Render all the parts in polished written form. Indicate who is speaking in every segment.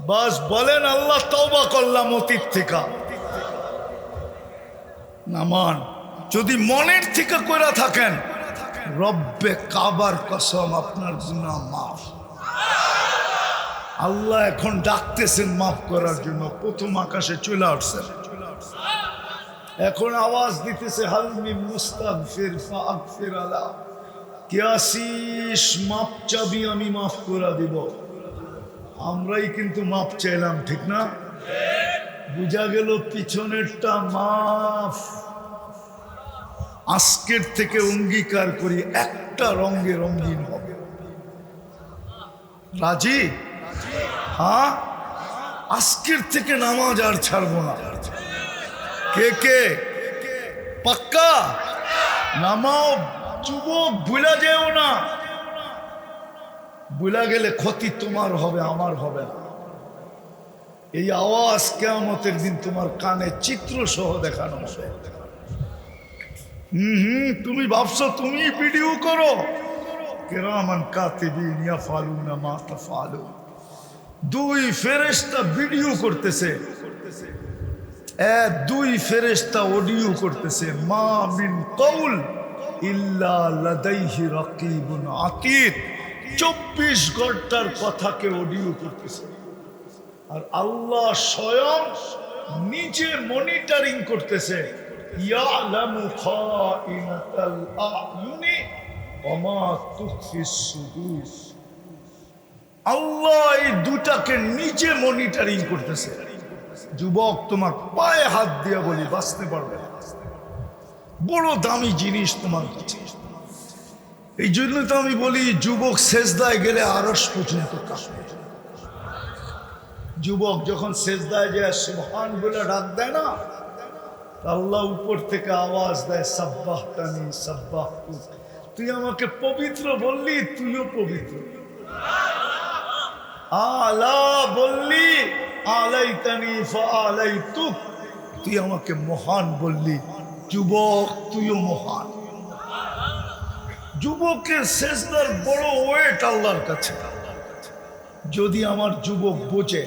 Speaker 1: বাস বলেন আল্লাহ তওবা করলাম অতীত থেকে। নামান যদি মনের থেকে করে থাকেন, রব্বে কাবার কসম আপনার গুনাহ মাফ। আল্লাহ এখন ডাকতেছেন মাফ করার জন্য। প্রথম আকাশে চলে আসছেন, এখন আওয়াজ দিতেছে হাল মিন মুস্তাগফির ফাগফির আলা, কে আসিস মাপ চাবি আমি মাফ করে দিব। আমরাই কিন্তু মাপ চাইলাম, ঠিক না? বুঝা গেল পিছনেরটা মাফ। আজকের থেকে অঙ্গীকার করি একটা রঙে রঙিন হবে। রাজি? হ্যাঁ, আজকের থেকে নামাজ আর ছাড়বো না। কে কে পাক্কা? নামাও যুবক, ভুলা যেও না। ভুলা গেলে ক্ষতি তোমার হবে, আমার হবে না। এই আওয়াজ কিয়ামতের দিন তোমার কানে চিত্র সহ দেখানো হবে। তুমি ভাবছো তুমি ভিডিও করো, কিরামান কাতিবিন ইয়াফালুনা মা তাফালুন। দুই ফেরেশতা ভিডিও করতেছে, দুই ফেরেশতা অডিও করতেছে। মা মিন কওল ইল্লা লাদাইহি রাকিবুন আতীদ। 24 ঘন্টার কথাকে অডিও করতেছে, আর আল্লাহ স্বয়ং নিজে মনিটরিং করতেছে। ইয়ালামু খাইনাতাল আ'য়ুনি ওয়া মা তুখফিস সুদূর। আল্লাহ এই দুটাকে নিজে মনিটরিং করতেছে। যুবক, তোমার পায়ে হাত দিয়ে বলি, বাঁচতে পারবে না। বড় দামি জিনিস তোমার কাছে। এই জন্য তো আমি বলি, যুবক সেজদায় গেলে আরশ পর্যন্ত কাঁপে। যুবক যখন সেজদায় যায় সুবহান বলে ডাক দেয় না, আল্লাহ উপর থেকে আওয়াজ দেয় সাব্বাহতানি সাব্বাহতুক। তুই আমাকে পবিত্র বললি, তুইও পবিত্র। আলা বললি, আলাইতানি ফাআলাইতুক। তুই আমাকে মহান বললি, যুবক তুইও মহান। যুবকের সেজদার বড় ওয়েট আল্লাহর কাছে। যদি আমার যুবক বোঝে,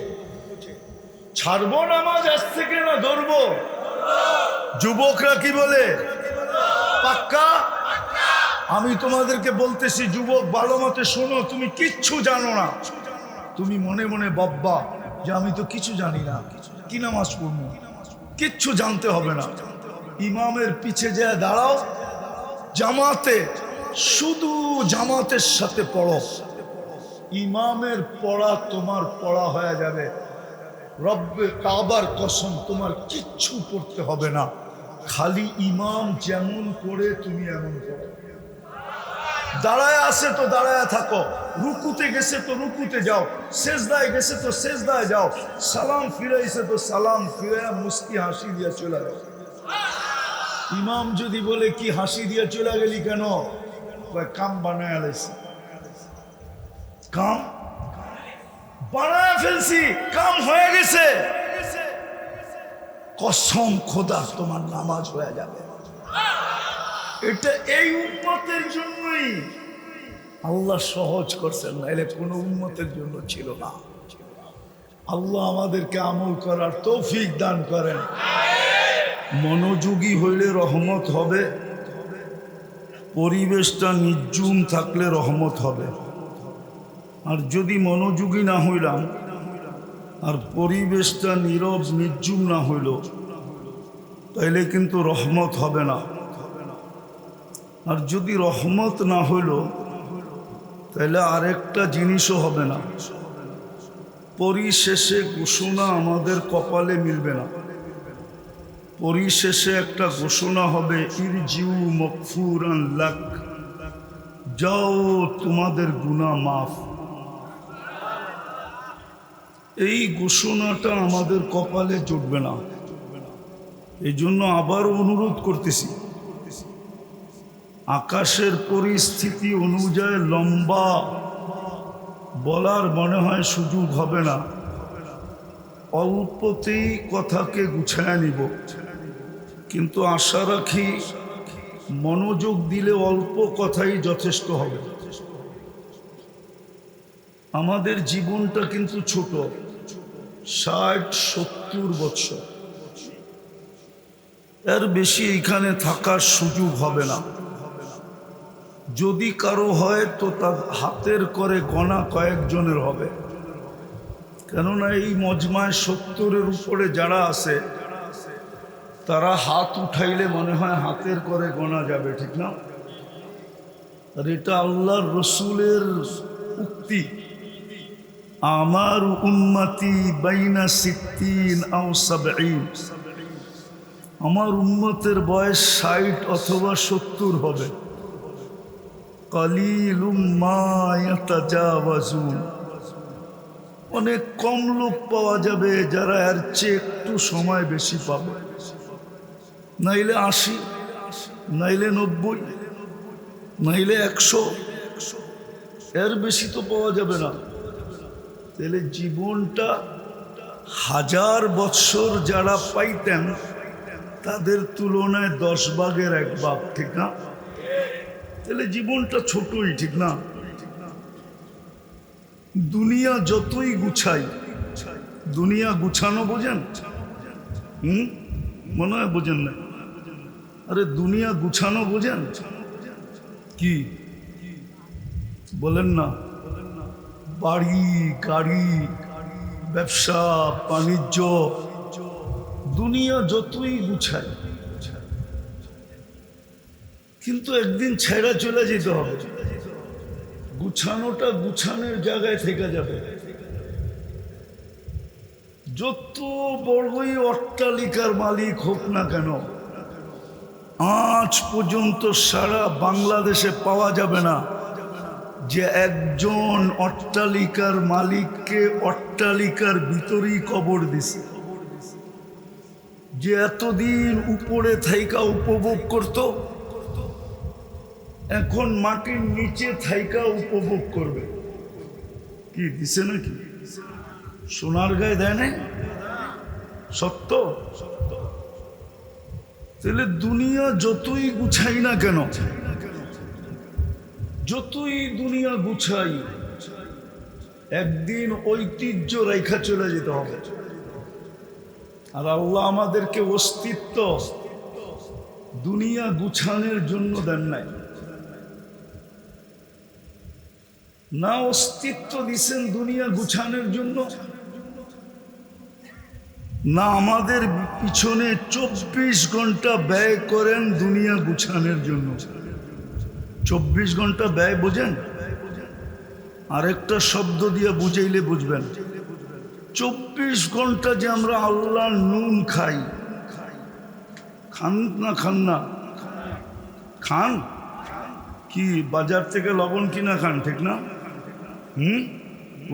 Speaker 1: ছাড়বো নামাজ আজ থেকে না ধরবো? যুবকরা কি বলে? পাক্কা? আমি তোমাদেরকে বলতেছি যুবক, ভালো মতে শোনো। তুমি কিচ্ছু জানো না। তুমি মনে মনে ভাববা যে আমি তো কিছু জানি না, কি নামাজ পড়বো? কিচ্ছু জানতে হবে না। ইমামের পিছে যে দাঁড়াও, জামাতে, শুধু জামাতের সাথে পড়ো। ইমামের পড়া তোমার পড়া হয়ে যাবে। রব্বে কাবার কসম, তোমার কিচ্ছু পড়তে হবে না। খালি ইমাম যেমন করে তুমি এমন করো। দাঁড়ায় আছে তো দাঁড়ায় থাকো, রুকুতে গেছে তো রুকুতে যাও, সেজদায় গেছে তো সেজদায় যাও, সালাম ফিরাইছে তো সালাম ফিরাইয়া মুস্কি হাসি দিয়া চলে যাও। ইমাম যদি বলে কি হাসি দিয়া চলে গেলি কেন? কাম বানায় আলাইছি, কাম বানায় ফেলছি, কাম হয়ে গেছে। কসম খোদা তোমার নামাজ হয়ে যাবে। এটা এই উম্মতের জন্যই আল্লাহ সহজ করছেন, নাইলে কোনো উম্মতের জন্য ছিল না। আল্লাহ আমাদেরকে আমল করার তৌফিক দান করেন। মনোযোগী হইলে রহমত হবে, পরিবেশটা নির্জুম থাকলে রহমত হবে। আর যদি মনোযোগী না হইলাম আর পরিবেশটা নীরব নির্জুম না হইল, তাইলে কিন্তু রহমত হবে না। আর যদি রহমত না হইল, তাহলে আরেকটা জিনিসও হবে না। পরিশেষে ঘোষণা আমাদের কপালে মিলবে না। পরিশেষে একটা ঘোষণা হবে, ইরজিউ মাগফুরান লাক, যাও তোমাদের গুনাহ মাফ। এই ঘোষণাটা আমাদের কপালে জুটবে না। এই জন্য আবার অনুরোধ করতেছি, আকাশের পরিস্থিতি অনুযায়ী লম্বা বলার মনে হয় সুযোগ হবে না। অল্পতেই কথাকে গুছায় নিব, কিন্তু আশা রাখি মনোযোগ দিলে অল্প কথাই যথেষ্ট হবে। আমাদের জীবনটা কিন্তু ছোট, 60-70 বছর, এর বেশি এখানে থাকার সুযোগ হবে না। যদি কারো হয় তো তার হাতের করে গোনা কয়েকজনের হবে, কেননা এই মজমায় 70-এর উপরে যারা আছে তারা হাত উঠাইলে মনে হয় হাতের করে গোনা যাবে, ঠিক না? আর এটা আল্লাহর রসুলের উক্তি, আমার উম্মতি বাইনা 60 আও 70, আমার উম্মতের বয়স 60 অথবা 70 হবে। কালিলুম মা ইয়াতাজাওয়াজুন, অনেক কম লোক পাওয়া যাবে যারা এর চেয়ে একটু সময় বেশি পাবে, নাইলে 80, নাইলে 90, নাইলে 100, এর বেশি তো পাওয়া যাবে না। তাহলে জীবনটা 1000 বৎসর যারা পাইতেন তাদের তুলনায় 10 ভাগের 1 ভাগ, ঠিক না? তাহলে জীবনটা ছোটই, ঠিক না? দুনিয়া যতই গুছাই, দুনিয়া গুছানো বোঝেন? মনে হয় বোঝেন না। আরে দুনিয়া গুছানো বোঝেন কি? বলেন না। বাড়ি, গাড়ি, ব্যবসা বাণিজ্য, দুনিয়া যতই গুছায়, কিন্তু একদিন ছেড়ে চলে যেতে হবে। গুছানোটা গুছানোর জায়গায় থেকে যাবে। যত বড়ই অট্টালিকার মালিক হোক না কেন, আজ পর্যন্ত সারা বাংলাদেশে পাওয়া যাবে না যে একজন অট্টালিকার মালিককে অট্টালিকার ভিতরেই কবর দিছে, যে এতদিন উপরে থাইকা উপভোগ করত, এখন মাটির নিচে থাইকা উপভোগ করবে। কি দিছে নাকি? সোনার গায়ে দেয় নাই? সত্য। তাহলে দুনিয়া যতই গুছাই না কেন, যতই দুনিয়া গুছাই, একদিন ঐতিহ্য রেখা চলে যেতে হবে। আর আল্লাহ আমাদেরকে অস্তিত্ব দুনিয়া গুছানোর জন্য দেন নাই, না অস্তিত্ব দিছেন দুনিয়া গুছানোর জন্য, না আমাদের পিছনে 24 ঘন্টা ব্যয় করেন দুনিয়া গুছানোর জন্য। 24 ঘন্টা ব্যয় বোঝেন? আরেকটা শব্দ দিয়ে বুঝাইলে বুঝবেন। 24 ঘন্টা যে আমরা আল্লাহর নুন খাই, খান না? খান না? খান কি? বাজার থেকে লবণ কিনা খান, ঠিক না?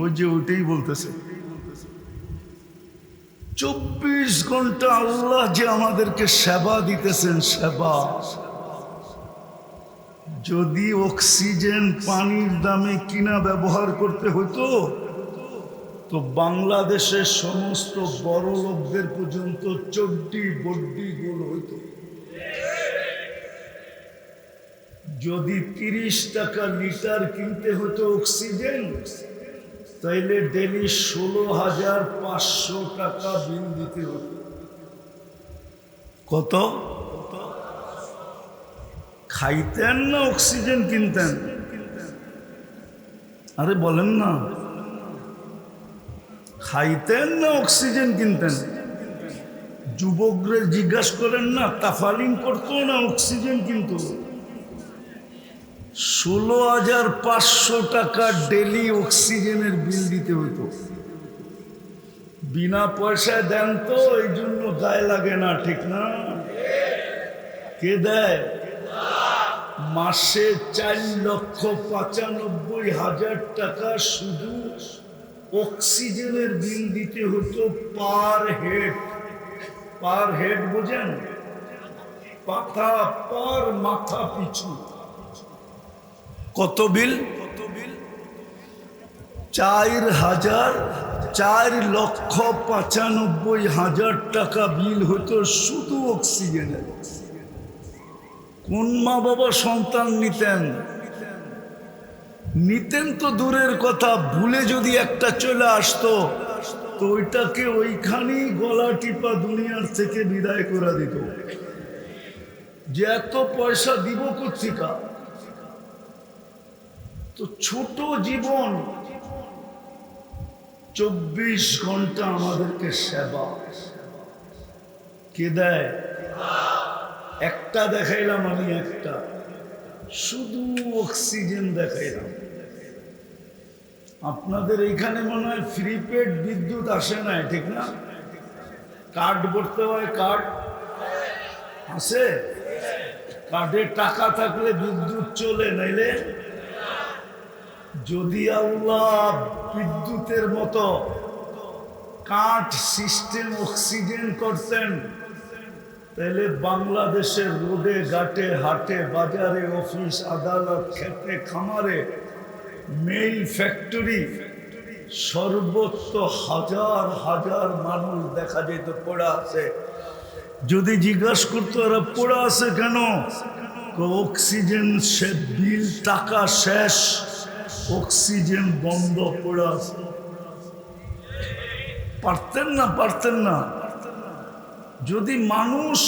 Speaker 1: ওই যে ওইটাই বলতেছে। 24 ঘন্টা আল্লাহ যে আমাদেরকে সেবা দিতেছেন, সেবা। যদি অক্সিজেন পানির দামে কিনা ব্যবহার করতে হতো তো বাংলাদেশের সমস্ত বড় লোকদের পর্যন্ত চড্ডি বড্ডি গোল হইতো। যদি 30 টাকা লিটার কিনতে হতো অক্সিজেন, তাইলে ডেলি 16,500 টাকা বিল দিতে হতো। কত? খাইতেন না অক্সিজেন কিনতেন? আরে বলেন না, খাইতেন না অক্সিজেন কিনতেন? যুবকরা জিজ্ঞাসা করেন না, তাফালিং করতো না অক্সিজেন কিনতো? 16,500 টাকা ডেলি অক্সিজেনের বিল দিতে হতো। বিনা পয়সায় দেন তো, এই জন্য গায়ে লাগে না, ঠিক না? কে দেয়? মাসে 4,95,000 টাকা শুধু অক্সিজেনের বিল দিতে হতো পার হেড। পার হেড বোঝেন? পাতা পার মাথা পিছু কত বিল? 4,95,000 টাকা বিল হতো শুধু অক্সিজেনের। কোন মা বাবা সন্তান নিতেন? নিতেন তো দূরের কথা, ভুলে যদি একটা চলে আসতো তো ওইটাকে ওইখানেই গলা টিপা দুনিয়ার থেকে বিদায় করে দিত। যে এত পয়সা দিব কোথেকা? তো ছোট জীবন, 24 ঘন্টা আমাদেরকে সেবা কে দেয়? একটা দেখাইলাম আমি, একটা শুধু অক্সিজেন দেখাইলাম। আপনাদের এইখানে মনে হয় ফ্রি পেড বিদ্যুৎ আসে না, ঠিক না? কার্ড ভরতে হয়, কার্ড আছে, কার্ডে টাকা থাকলে বিদ্যুৎ চলে, নাইলে যদি আল্লাহ বিদ্যুতের মতো কাঠ সিস্টেম অক্সিজেন করতেন, তাহলে বাংলাদেশের রোডে ঘাটে হাটে বাজারে অফিস আদালত খেতে খামারে মেইল ফ্যাক্টরি সর্বত্র হাজার হাজার মানুষ দেখা যেত পড়া আছে। যদি জিজ্ঞাসা করতো এরা পড়া আছে কেন, অক্সিজেন সে বিল টাকা শেষ, অক্সিজেন বন্ধ, পড়া আছে। পারতেন না, পারতেন না। যদি মানুষ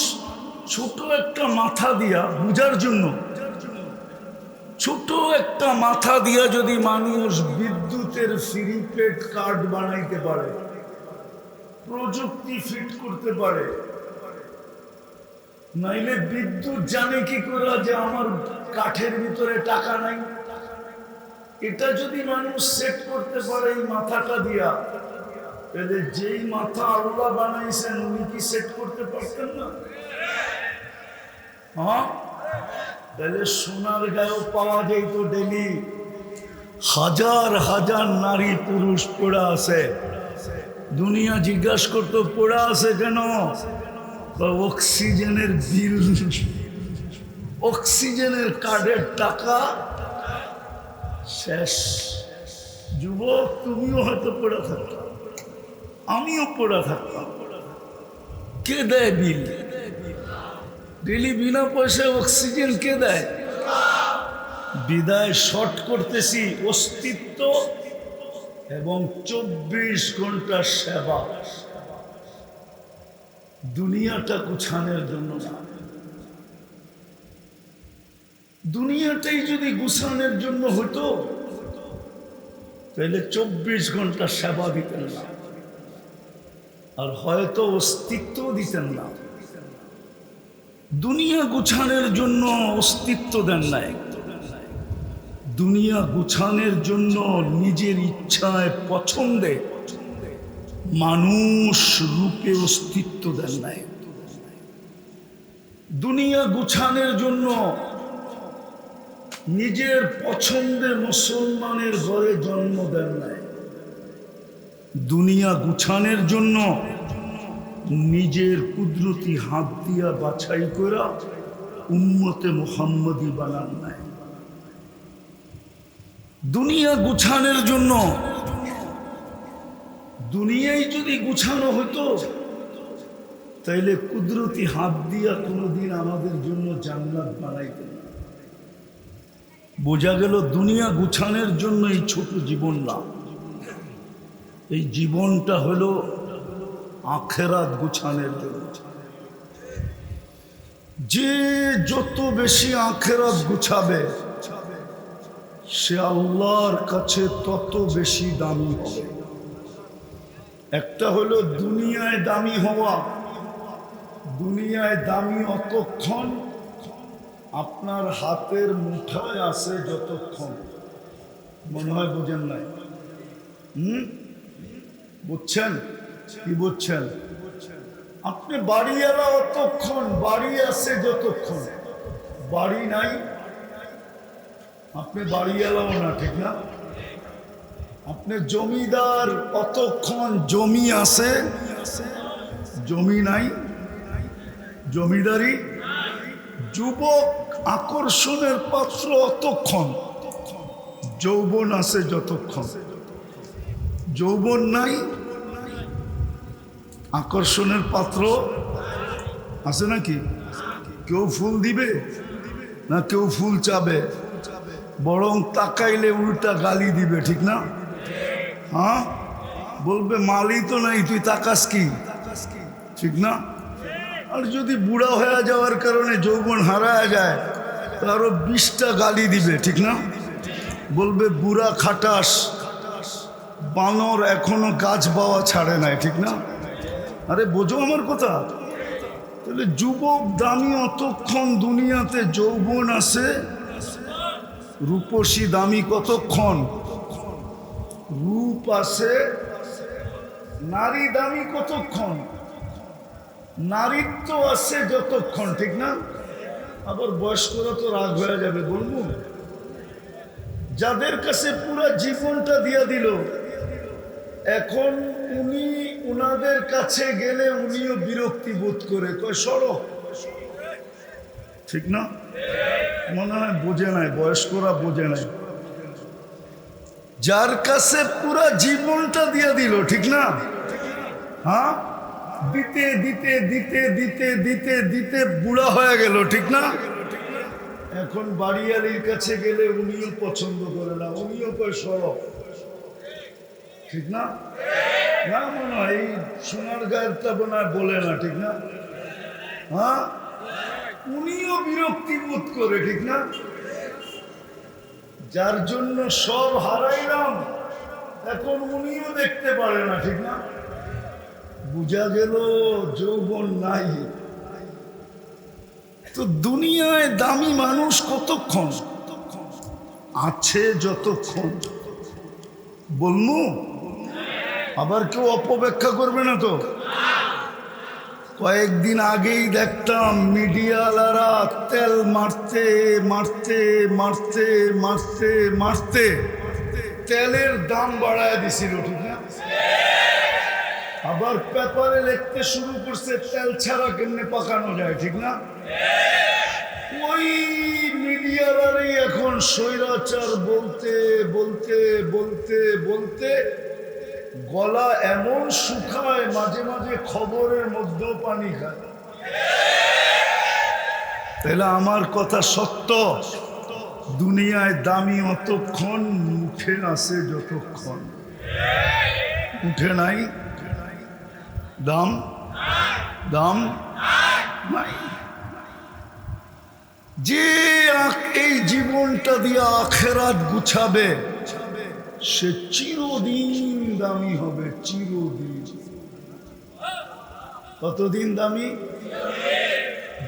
Speaker 1: ছোট একটা মাথা দিয়া বুঝার জন্য, ছোট একটা মাথা দিয়া যদি মানুষ বিদ্যুতের ফ্রি পেড কার্ড বানাইতে পারে, প্রযুক্তি ফিট করতে পারে, নাইলে বিদ্যুৎ জানে কি করে যে আমার কাঠের ভিতরে টাকা নাই, এটা যদি মানুষ সেট করতে পারে এই মাথাটা দিয়া, তাহলে যেই মাথা আল্লাহ বানাইছেন উনি কি সেট করতে পারতেন না? হ্যাঁ, তাহলে সোনার গায়েও পাওয়া যেত ডেলি হাজার হাজার নারী পুরুষ পড়া আছে। দুনিয়া জিজ্ঞাসা করতো পড়া আছে কেন? অক্সিজেনের বিল, অক্সিজেনের কার্ডের টাকা শেষ। যুবক, তুমিও হয়তো পড়া থাকতাম, আমিও পড়া থাকতাম। কে দেয় বিল? ডেলি বিনা পয়সায় অক্সিজেন কে দেয়? বিদায় শর্ট করতেছি অস্তিত্ব এবং 24 ঘন্টা সেবা। দুনিয়াটা গুছানোর জন্য না। দুনিয়াটাই যদি গুছানোর জন্য হতো তাহলে 24 ঘন্টা সেবা দিতেন না, আর হয়তো অস্তিত্ব দিতেন না। দুনিয়া গুছানোর জন্য অস্তিত্ব দেন নাই, দুনিয়া গুছানোর জন্য নিজের ইচ্ছায় পছন্দে মানুষ রূপে অস্তিত্ব দেন নাই। দুনিয়া গুছানোর জন্য নিজের পছন্দে মুসলমানের ঘরে জন্ম দেন নাই। দুনিয়া গুছানোর জন্য নিজের কুদরতি হাত দিয়া বাছাই করা উম্মতে মুহাম্মদী বানান নাই। দুনিয়া গুছানোর জন্য, দুনিয়ায় যদি গুছানো হতো তাইলে কুদরতি হাত দিয়া কোনোদিন আমাদের জন্য জান্নাত বানাইতেন না। বোঝা গেল দুনিয়া গুছানোর জন্য এই ছোট জীবন না, এই জীবনটা হলো আখেরাত গুছানোর জন্য। যে যত বেশি আখেরাত গুছাবে সে আল্লাহর কাছে তত বেশি দামি হবে। একটা হলো দুনিয়ায় দামি হওয়া। দুনিয়ায় দামি অতক্ষণ আপনার হাতের মুঠায় আছে যতক্ষণ। মনে হয় বুঝেন নাই? বুঝছেন কি? বুঝছেন? আপনি বাড়িওয়ালা অতক্ষণ, বাড়ি আছে যতক্ষণ, বাড়ি নাই আপনি বাড়িওয়ালাও না, ঠিক না? আপনি জমিদার অতক্ষণ, জমি আছে, জমি নাই, জমিদারি। যুবক আকর্ষণের পাত্র অতক্ষণ, যৌবন আছে যতক্ষণ, যৌবন নাই, আকর্ষণের পাত্র আছে নাকি? কেউ ফুল দিবে না কেউ ফুল চাবে, বরং তাকাইলে উল্টা গালি দিবে, ঠিক না? হ্যাঁ, বলবে মালই তো নাই, তুই তাকাস কি? ঠিক না? আর যদি বুড়া হয়ে যাওয়ার কারণে যৌবন হারায় যায় তো আরো 20টা গালি দিবে। ঠিক না? বলবে বুড়া খাটাস, বানর এখনো গাছ বাওয়া ছাড়ে নাই। ঠিক না? আরে বোঝো আমার কথা? তাহলে যুবক দামি অতক্ষণ দুনিয়াতে যৌবন আছে, রূপসী দামি কতক্ষণ? রূপ আছে। নারী দামি কতক্ষণ? নারীত্ব আছে যতক্ষণ। ঠিক না? আবার বয়স্করা তো রাগ হয়ে যাবে, বলবো যাদের কাছে পুরো জীবনটা দিয়া দিল, এখন উনি উনাদের কাছে গেলে উনিও বিরক্তি বোধ করে, কয় সরো। ঠিক না? মনে হয় বোঝে নাই, বয়স্করা বোঝে নাই। যার কাছে পুরা জীবনটা দিয়ে দিল, ঠিক না? হ্যাঁ, দিতে দিতে দিতে দিতে দিতে দিতে বুড়া হয়ে গেল। ঠিক না? এখন বাড়িয়ালির কাছে গেলে উনিও পছন্দ করে না, উনিও কয় সরো। ঠিক না? না মনে হয় এই সোনার গায়েরটা বোনায় বলে না। ঠিক না? হ্যাঁ, উনিও বিরক্তি বোধ করে। ঠিক না? যার জন্য সব হারাইলাম এখন উনিও দেখতে পারে না। ঠিক না? বুঝা গেল যৌবন নাই। তো দুনিয়ায় দামি মানুষ কতক্ষণ আছে? যতক্ষণ। বলমু আবার কেউ অপব্যাখ্যা করবে না তো? কয়েকদিন আগেই দেখতাম মিডিয়ালারা তেল মারতে মারতে মারতে মারতে মারতে তেলের দাম বাড়ায় দিছিল। ঠিক না? আবার পেপারে লিখতে শুরু করছে তেল ছাড়া কেমনে পাকানো যায়। ঠিক না? ওই মিডিয়ালারই এখন স্বৈরাচার বলতে বলতে বলতে বলতে গলা এমন শুকায়, মাঝে মাঝে খবরের মধ্যেও পানি খায়। তাহলে আমার কথা সত্য, দুনিয়ায় দামি অতক্ষণ, উঠে আছে যতক্ষণ। উঠে নাই, দাম দাম নাই। যে এই জীবনটা দিয়ে আখেরাত গুছাবে সে চিরদিন দামি হবে। চিরদিন। কতদিন দামি?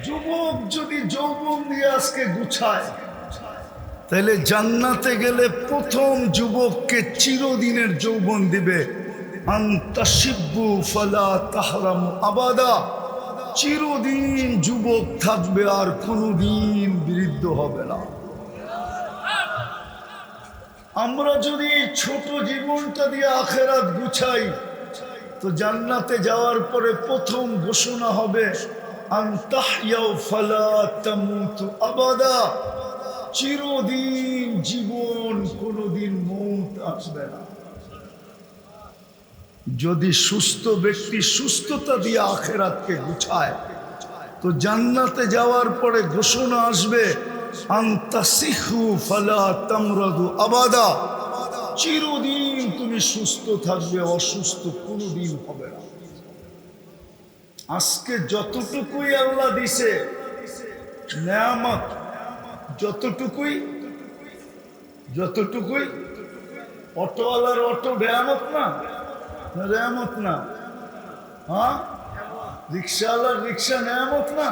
Speaker 1: যুবক যদি যৌবন দিয়ে আজকে গুছায় তাহলে জান্নাতে গেলে প্রথম যুবককে চিরদিনের যৌবন দিবে। আনতাশিব্বু ফালা তাহরামু আবাদা। চিরদিন যুবক থাকবে, আর কোনদিন বৃদ্ধ হবে না। আমরা যদি ছোট জীবনটা দিয়ে আখেরাত গুছাই তো জান্নাতে যাওয়ার পরে প্রথম ঘোষণা হবে আনতাহইয়াউ ফালা তামুতু আবাদা। চিরদিন জীবন, কোনদিন মৌত আসবে না। যদি সুস্থ ব্যক্তি সুস্থতা দিয়ে আখেরাতকে গুছায় তো জান্নাতে যাওয়ার পরে ঘোষণা আসবে আনতাসিহু ফালা তামরাদু আবাদা। চিরদিন তুমি সুস্থ থাকবে, অসুস্থ কোনদিন হবে না। আজকে যতটুকুই আল্লাহ দিছে নেয়ামত, যতটুকুই যতটুকুই অটোওয়ালার অটো নেয়ামত না? নেয়ামত না? হ্যাঁ, রিক্সাওয়ালার রিক্সা নেয়ামত না?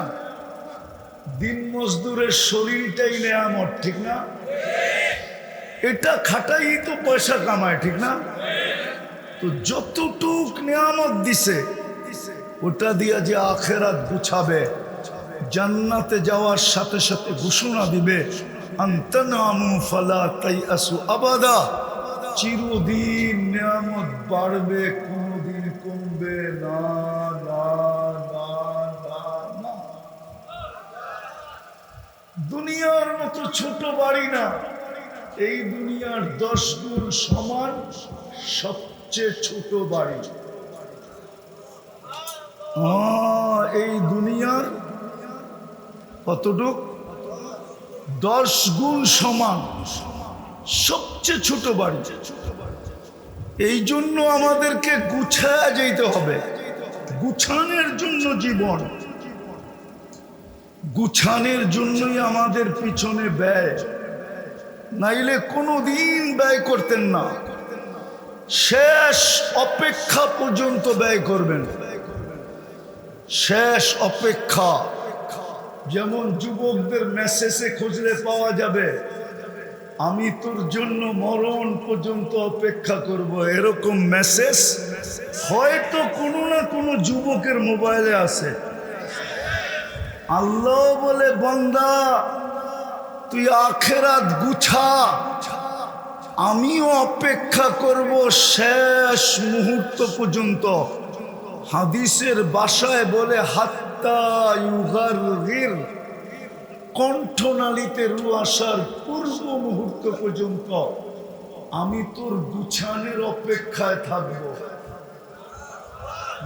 Speaker 1: দিন মজদুরের শরীরটাই নেয়ামত। ঠিক না? এটা খাটাই তো পয়সা কামায়। ঠিক না? তো যতটুক নেয়ামত দিছে ওটা দিয়া যে আখেরাত গুছাবে, জান্নাতে যাওয়ার সাথে সাথে ঘোষণা দিবে আনতানামু ফালা তাইয়াসু আবাদা। চিরদিন নেয়ামত বাড়বে, কোনদিন কমবে না না না না না। দুনিয়ার মতো ছোট বাড়ি না, এই দুনিয়ার 10 গুণ সমান সবচেয়ে ছোট বাড়ি। এই দুনিয়ার কতটুক? 10 গুণ সমান সবচেয়ে ছোট বাড়ি। এই জন্য আমাদেরকে গুছায়া যেতে হবে। গুছানোর জন্য জীবন, গুছানোর জন্যই আমাদের পিছনে ব্যয়, নাইলে কোনোদিন ব্যয় করতেন না। শেষ অপেক্ষা পর্যন্ত ব্যয় করবেন, শেষ অপেক্ষা। যেমন যুবকদের মেসেজে খুঁজলে পাওয়া যাবে, আমি তোর জন্য মরণ পর্যন্ত অপেক্ষা করব, এরকম মেসেজ হয়তো কোনো না কোনো যুবকের মোবাইলে আছে। আল্লাহ বলে, বান্দা তুই আখেরাত গুছা, আমিও অপেক্ষা করব শেষ মুহূর্ত পর্যন্ত। হাদিসের ভাষায় বলে হাত্তা ইউগারগির, কণ্ঠনালীতে রু আসার পূর্ব মুহূর্ত পর্যন্ত আমি তোর গুছানের অপেক্ষায় থাকব।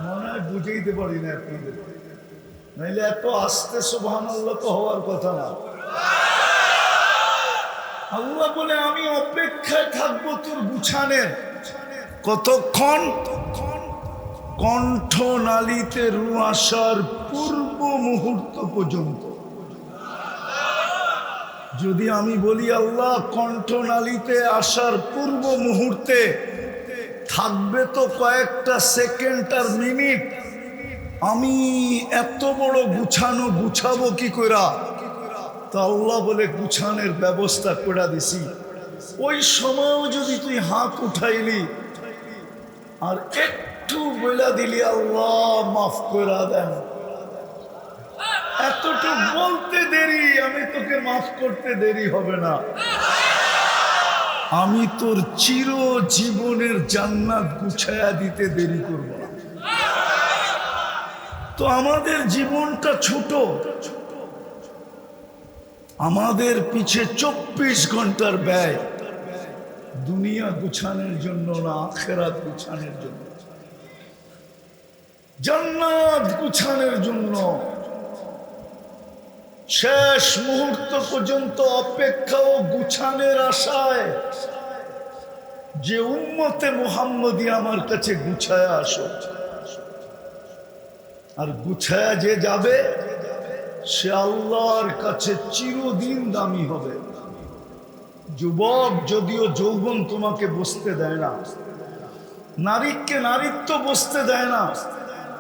Speaker 1: মনে হয় বুঝাইতে পারি না আপনাদের, নাইলে এত আস্তে সুবহানাল্লাহ তো হওয়ার কথা না। আল্লাহ বলে আমি অপেক্ষায় থাকবো তোর গুছানের। কতক্ষণ? কণ্ঠনালীতে রু আসার পূর্ব মুহূর্ত পর্যন্ত। যদি আমি বলি আল্লাহ কণ্ঠনালীতে আসার পূর্ব মুহূর্তে থাকবে তো কয়েকটা সেকেন্ড আর মিনিট, আমি এত বড় গুছানো গুছাবো কি কইরা? তা আল্লাহ বলে গুছানোর ব্যবস্থা করে দিছি। ওই সময়ও যদি তুই হাত উঠাইলি আর একটু বইলা দিলি আল্লাহ মাফ করে দেন, এতটুকু বলতে দেরি, আমি তোকে মাফ করতে দেরি হবে না। আমি তোর চির জীবনের জান্নাত গুছায়া দিতে দেরি করব না। তো আমাদের জীবনটা ছোট, আমাদের পিছে 24 ঘন্টার ব্যয় দুনিয়া গুছানোর জন্য না, আখিরাত গুছানোর জন্য, জান্নাত গুছানোর জন্য। শেষ মুহূর্ত পর্যন্ত অপেক্ষা ও গুছানোর আশায় যে উম্মতে মুহাম্মদী আমার কাছে গুছায়া আসো, আর গুছায়া যে যাবে সে আল্লাহর কাছে চিরদিন দামি হবে। যুবক, যদিও যৌবন তোমাকে বসতে দেয় না, নারীকে নারীত্ব বসতে দেয় না,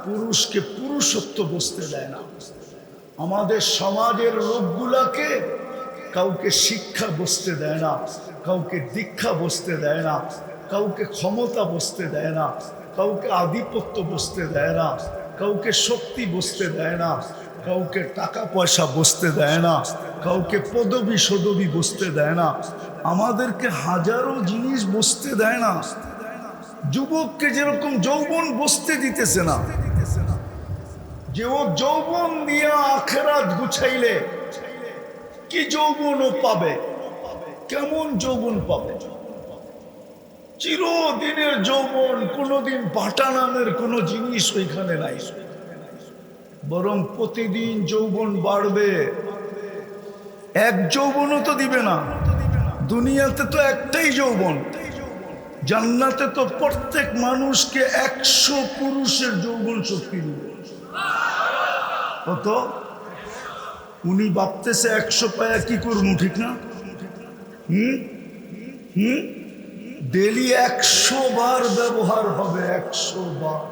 Speaker 1: পুরুষকে পুরুষত্ব বসতে দেয় না, আমাদের সমাজের লোকগুলাকে কাউকে শিক্ষা বসতে দেয় না, কাউকে দীক্ষা বসতে দেয় না, কাউকে ক্ষমতা বসতে দেয় না, কাউকে আধিপত্য বসতে দেয় না, কাউকে শক্তি বসতে দেয় না, কাউকে টাকা পয়সা বসতে দেয় না, কাউকে পদবি সদবি বসতে দেয় না, আমাদেরকে হাজারো জিনিস বসতে দেয় না। যুবককে যেরকম যৌবন বসতে দিতেছে না, যে ও যৌবন দিয়ে আখিরাত গুছাইলে কি যৌবনও পাবে, কেমন যৌবন পাবে? চিরদিনের যৌবন, কোনোদিন বাটা নামের কোনো জিনিস ওইখানে নাই, বরং প্রতিদিন যৌবন বাড়বে। এক যৌবনও তো দিবে না, দুনিয়াতে তো একটাই যৌবন, জান্নাতে তো প্রত্যেক মানুষকে 100 পুরুষের যৌবন শক্তি দিবে। কত? উনি ভাবতেছে 100 পায়া কি করবো, ঠিক না? ডেলি 100 বার ব্যবহার হবে, 100 বার।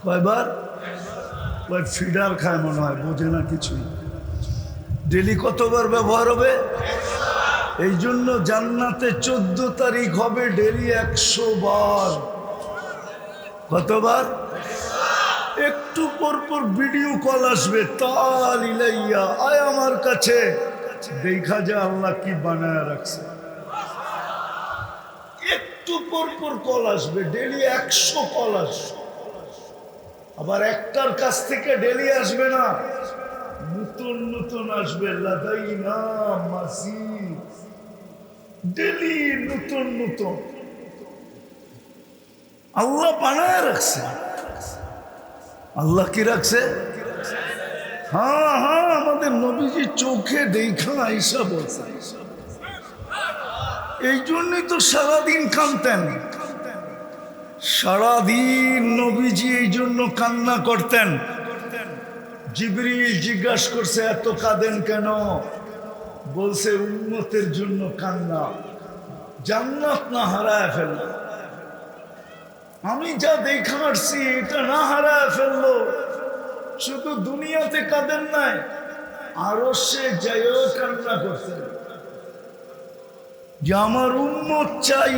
Speaker 1: কয়বার? ফিডার খায় মনে হয়, বোঝে না কিছুই। ডেলি কতবার ব্যবহার হবে? এই জন্য জান্নাতে 14 তারিখ হবে ডেলি 100 বার। কতবার? একটু পর পর ভিডিও কল আসবে, তাল ইলাইয়া আয় আমার কাছে, দেখা যা আল্লাহ কি বানায় রাখছে। একটু পর পর কল আসবে, ডেলি 100 কল আসবে। আবার একটার কাছ থেকে ডেলি আসবে না, নতুন নতুন আসবে, লাদাইনা মাজিদ, ডেলি নতুন নতুন আল্লাহ বানায় রাখছে। আল্লাহ কি রাখছে? হ্যাঁ হ্যাঁ, আমাদের নবীজি চোখে দেখা আইসা বলছে। এই জন্যই তো সারাদিন কাঁদতেন, সারাদিন নবীজি এই জন্য কান্না করতেন। জিবরিল জিজ্ঞাসা করছে, এত কাঁদেন কেন? বলছে, উম্মতের জন্য কান্না, জান্নাত না হারায় ফেললো। আমি যা দেখা আসছি এটা না হারায় ফেললো। শুধু দুনিয়াতে কাঁদেন নাই, আরো সে যাইও কান্না করছেন যে আমার উম্মত চাই।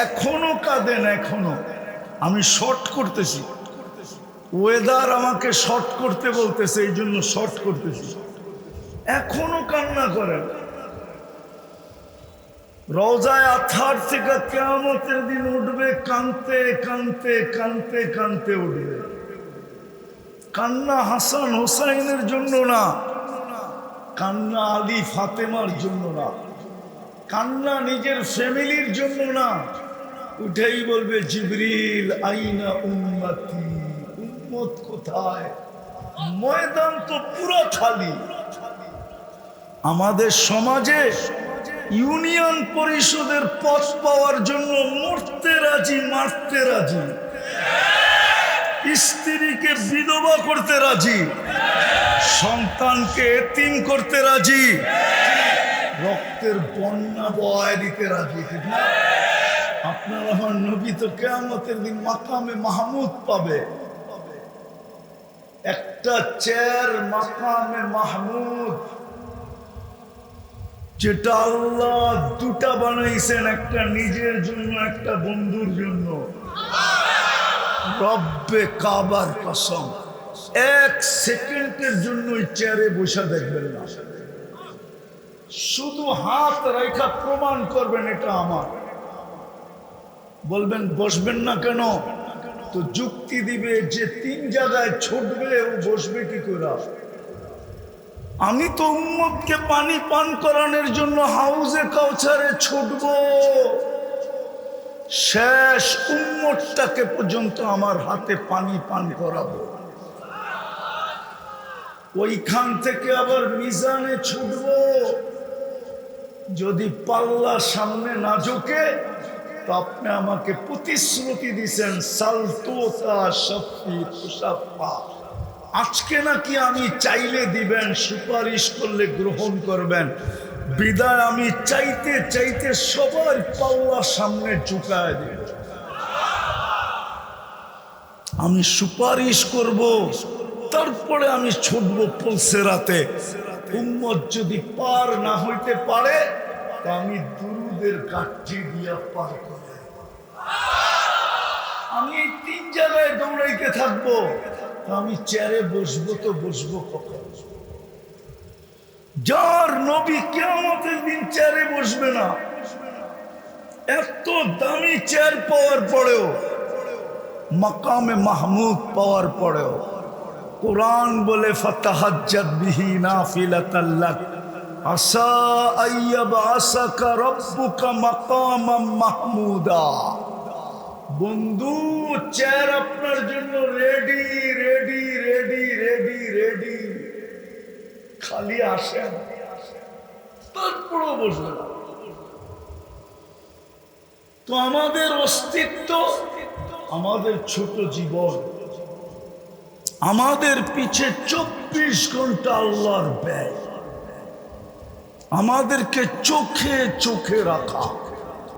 Speaker 1: এখনো কাঁদেন, এখনো। আমি শর্ট করতেছি, ওয়েদার আমাকে শর্ট করতে বলতেছে, এই জন্য শর্ট করতেছি। এখনো কান্না করেন। রওজায়ে আতহার থেকে কিয়ামতের দিন উঠবে, কানতে কানতে কানতে কানতে উঠবে। কান্না হাসান হোসাইনের জন্য না, কান্না আলী ফাতেমার জন্য না, কান্না নিজের ফ্যামিলির জন্য না। উঠেই বলবে, জিবরিল আইনা উম্মতি, উম্মত কোথায়? ময়দান তো পুরো খালি। আমাদের সমাজে ইউনিয়ন পরিষদের পদ পাওয়ার জন্য মরতে রাজি, মারতে রাজি, স্ত্রীকে বিধবা করতে রাজি, সন্তানকে এতিম করতে রাজি, রক্তের বন্যা বয় দিতে রাজি। ঠিক না? আপনার আমার নবী তো কিয়ামতের দিন মাকামে মাহমুদ পাবে। একটা চেয়ার মাকামে মাহমুদ, যেটা আল্লাহ দুটা বানাইছেন, একটা নিজের জন্য, একটা বন্ধুর জন্য। রব্বে কাবার কসম, এক সেকেন্ডের জন্য ওই চেয়ারে বসে দেখবেন না। শুধু হাত রেখা প্রমাণ করবেন এটা আমার। বলবেন বসবেন না কেন? তো যুক্তি দিবে যে 3 জায়গায় ছুটবে, ও বসবে কি করে? আমি তো উম্মতকে পানি পান করানোর জন্য হাউজে কাউসারে ছুটব, শেষ উম্মতটাকে পর্যন্ত আমার হাতে পানি পান করাবো। ওইখান থেকে আবার মিজানে ছুটব। যদি পাল্লা সামনে না ঝুঁকে, তো আপনি আমাকে প্রতিশ্রুতি দিচ্ছেন, সালতোতা শফি তুষাফা, আজকে নাকি আমি চাইলে দিবেন, সুপারিশ করলে গ্রহণ করবেন। বিদায় আমি চাইতে চাইতে সবার পাল্লা সামনে ঝুঁকায় দেব। আমি সুপারিশ করব, তারপরে আমি ছুটব পুলসেরাতে। উম্মত যদি পার না হইতে পারে, তা আমি দুরুদের গাঠি দিয়া পার করে। আমি এই 3 জায়গায় দৌড়াইতে থাকবো। আমি চেয়ারে বসবো তো বসবো কখন? যার নবী কিয়ামতের দিন চেয়ারে বসবে না, এত দামি চেয়ার পাওয়ার পরেও, মাকামে মাহমুদ পাওয়ার পরেও, কোরআন বলে ফাতাহাজ্জাত বিহি নাফিলাতাল লাক আসা আইয়াবআসাকা রাব্বুকা মাকামাম মাহমুদা। বন্ধু, চেয়ার আপনার জন্য ready ready ready ready ready, খালি আসেন, তারপরও বসবেন। তো আমাদের অস্তিত্ব, আমাদের ছোট জীবন, আমাদের পিছে 24 ঘন্টা আল্লাহর ব্যয়, আমাদেরকে চোখে চোখে রাখা।